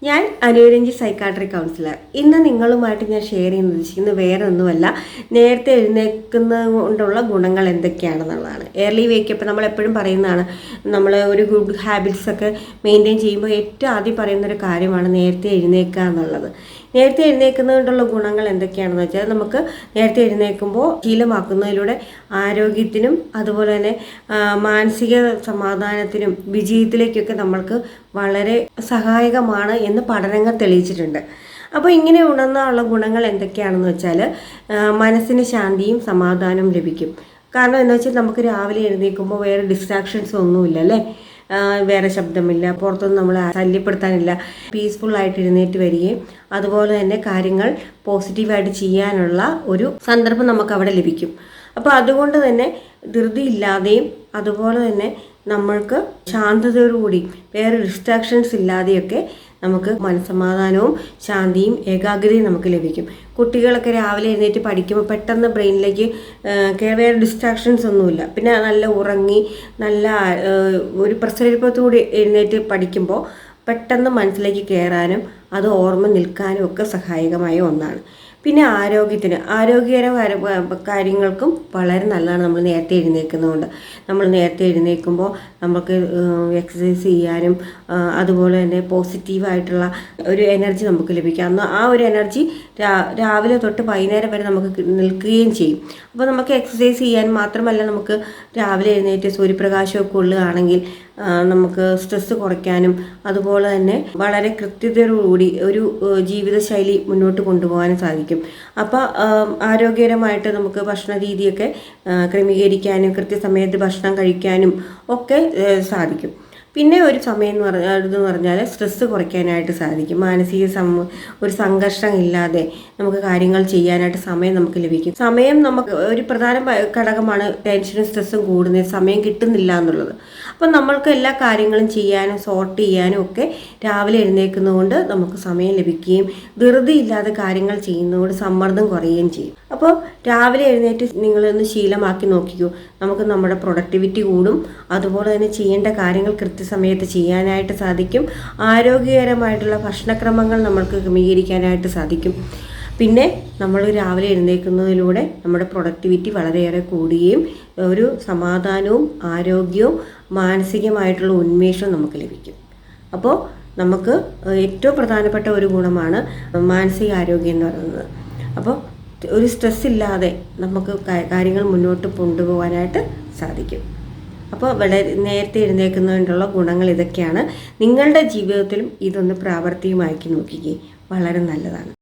ഞാൻ അനുരഞ്ജി psychiatry councillor. ഇന്ന് നിങ്ങളുമായിട്ട് ഞാൻ ഷെയർ ചെയ്യുന്നത് ഉദ്ദേശിക്കുന്നത് വേറെ ഒന്നുമല്ല, നേരത്തെ എഴുന്നേൽക്കുന്നത് കൊണ്ടുള്ള ഗുണങ്ങൾ എന്തൊക്കെയാണെന്നുള്ളതാണ്. ഏർലി വേക്കപ്പ് നമ്മൾ എപ്പോഴും പറയുന്നതാണ്. നമ്മൾ ഒരു ഗുഡ് ഹാബിറ്റ്സ് ഒക്കെ മെയിൻറ്റെയിൻ ചെയ്യുമ്പോൾ ഏറ്റവും ആദ്യം പറയുന്നൊരു കാര്യമാണ് നേരത്തെ എഴുന്നേൽക്കുക എന്നുള്ളത്. നേരത്തെ എഴുന്നേൽക്കുന്നത് കൊണ്ടുള്ള ഗുണങ്ങൾ എന്തൊക്കെയാണെന്ന് വെച്ചാൽ, നമുക്ക് നേരത്തെ എഴുന്നേൽക്കുമ്പോൾ ശീലമാക്കുന്നതിലൂടെ ആരോഗ്യത്തിനും അതുപോലെ തന്നെ മാനസിക സമാധാനത്തിനും വിജയത്തിലേക്കൊക്കെ നമ്മൾക്ക് വളരെ സഹായകമാണ് എന്ന് പഠനങ്ങൾ തെളിയിച്ചിട്ടുണ്ട്. അപ്പോൾ ഇങ്ങനെ ഉണർന്നുള്ള ഗുണങ്ങൾ എന്തൊക്കെയാണെന്ന് വെച്ചാൽ, മനസ്സിന് ശാന്തിയും സമാധാനവും ലഭിക്കും. കാരണം എന്താ വെച്ചാൽ, നമുക്ക് രാവിലെ എഴുന്നേൽക്കുമ്പോൾ വേറെ ഡിസ്ട്രാക്ഷൻസ് ഒന്നുമില്ല അല്ലേ, വേറെ ശബ്ദമില്ല, പുറത്തൊന്നും നമ്മൾ ശല്യപ്പെടുത്താനില്ല. പീസ്ഫുള്ളായിട്ട് എഴുന്നേറ്റ് വരികയും അതുപോലെ തന്നെ കാര്യങ്ങൾ പോസിറ്റീവായിട്ട് ചെയ്യാനുള്ള ഒരു സന്ദർഭം നമുക്ക് അവിടെ ലഭിക്കും. അപ്പോൾ അതുകൊണ്ട് തന്നെ ധൃതിയില്ലാതെയും അതുപോലെ തന്നെ നമ്മൾക്ക് ശാന്തതയോടുകൂടി വേറെ ഡിസ്ട്രാക്ഷൻസ് ഇല്ലാതെയൊക്കെ നമുക്ക് മനസ്സമാധാനവും ശാന്തിയും ഏകാഗ്രതയും നമുക്ക് ലഭിക്കും. കുട്ടികളൊക്കെ രാവിലെ എഴുന്നേറ്റ് പഠിക്കുമ്പോൾ പെട്ടെന്ന് ബ്രെയിനിലേക്ക് വേറെ ഡിസ്ട്രാക്ഷൻസ് ഒന്നുമില്ല. പിന്നെ നല്ല ഉറങ്ങി നല്ല ഒരു പ്രസരിപ്പത്തോടെ എഴുന്നേറ്റ് പഠിക്കുമ്പോൾ പെട്ടെന്ന് മനസ്സിലേക്ക് കയറാനും അത് ഓർമ്മ നിൽക്കാനും ഒക്കെ സഹായകമായ ഒന്നാണ്. പിന്നെ ആരോഗ്യകരമായ കാര്യങ്ങൾക്കും വളരെ നല്ലതാണ് നമ്മൾ നേരത്തെ എഴുന്നേൽക്കുന്നതുകൊണ്ട്. നമ്മൾ നേരത്തെ എഴുന്നേൽക്കുമ്പോൾ നമുക്ക് എക്സസൈസ് ചെയ്യാനും അതുപോലെ തന്നെ പോസിറ്റീവായിട്ടുള്ള ഒരു എനർജി നമുക്ക് ലഭിക്കും. അന്ന് ആ ഒരു എനർജി രാവിലെ തൊട്ട് വൈകുന്നേരം വരെ നമുക്ക് നിൽക്കുകയും ചെയ്യും. അപ്പോൾ നമുക്ക് എക്സസൈസ് ചെയ്യാൻ മാത്രമല്ല, നമുക്ക് രാവിലെ എഴുന്നേറ്റ് സൂര്യപ്രകാശമൊക്കെ കൊള്ളുകയാണെങ്കിൽ നമുക്ക് സ്ട്രെസ്സ് കുറയ്ക്കാനും അതുപോലെ തന്നെ വളരെ കൃത്യതയോടുകൂടി ഒരു ജീവിതശൈലി മുന്നോട്ട് കൊണ്ടുപോകാനും സാധിക്കും. അപ്പോൾ ആരോഗ്യകരമായിട്ട് നമുക്ക് ഭക്ഷണ രീതിയൊക്കെ ക്രമീകരിക്കാനും കൃത്യസമയത്ത് ഭക്ഷണം കഴിക്കാനും ഒക്കെ സാധിക്കും. പിന്നെ ഒരു സമയം എന്ന് പറഞ്ഞാൽ സ്ട്രെസ്സ് കുറയ്ക്കാനായിട്ട് സാധിക്കും. മാനസിക ഒരു സംഘർഷം ഇല്ലാതെ നമുക്ക് കാര്യങ്ങൾ ചെയ്യാനായിട്ട് സമയം നമുക്ക് ലഭിക്കും. സമയം നമുക്ക് ഒരു പ്രധാന ഘടകമാണ് ടെൻഷനും സ്ട്രെസ്സും കൂടുന്നത്, സമയം കിട്ടുന്നില്ല എന്നുള്ളത്. അപ്പം നമ്മൾക്ക് എല്ലാ കാര്യങ്ങളും ചെയ്യാനും സോർട്ട് ചെയ്യാനും ഒക്കെ രാവിലെ എഴുന്നേൽക്കുന്നതുകൊണ്ട് നമുക്ക് സമയം ലഭിക്കുകയും ധൃതിയില്ലാതെ കാര്യങ്ങൾ ചെയ്യുന്നതുകൊണ്ട് സമ്മർദ്ദം കുറയുകയും ചെയ്യും. അപ്പോൾ രാവിലെ എഴുന്നേറ്റ് നിങ്ങളൊന്ന് ശീലമാക്കി നോക്കിക്കൂ. നമുക്ക് നമ്മുടെ പ്രൊഡക്ടിവിറ്റി കൂടും, അതുപോലെ തന്നെ ചെയ്യേണ്ട കാര്യങ്ങൾ കൃത്യസമയത്ത് ചെയ്യാനായിട്ട് സാധിക്കും. ആരോഗ്യകരമായിട്ടുള്ള ഭക്ഷണക്രമങ്ങൾ നമ്മൾക്ക് ക്രമീകരിക്കാനായിട്ട് സാധിക്കും. പിന്നെ നമ്മൾ രാവിലെ എഴുന്നേൽക്കുന്നതിലൂടെ നമ്മുടെ പ്രൊഡക്ടിവിറ്റി വളരെയേറെ കൂടുകയും ഒരു സമാധാനവും ആരോഗ്യവും മാനസികമായിട്ടുള്ള ഉന്മേഷവും നമുക്ക് ലഭിക്കും. അപ്പോൾ നമുക്ക് ഏറ്റവും പ്രധാനപ്പെട്ട ഒരു ഗുണമാണ് മാനസികാരോഗ്യം എന്ന് പറയുന്നത്. അപ്പോൾ ഒരു സ്ട്രെസ് ഇല്ലാതെ നമുക്ക് കാര്യങ്ങൾ മുന്നോട്ട് കൊണ്ടുപോകാനായിട്ട് സാധിക്കും. അപ്പോൾ വളരെ നേരത്തെ എഴുന്നേൽക്കുന്നതിനുള്ള ഗുണങ്ങൾ ഇതൊക്കെയാണ്. നിങ്ങളുടെ ജീവിതത്തിലും ഇതൊന്ന് പ്രാവർത്തികമാക്കി നോക്കിക്കേ, വളരെ നല്ലതാണ്.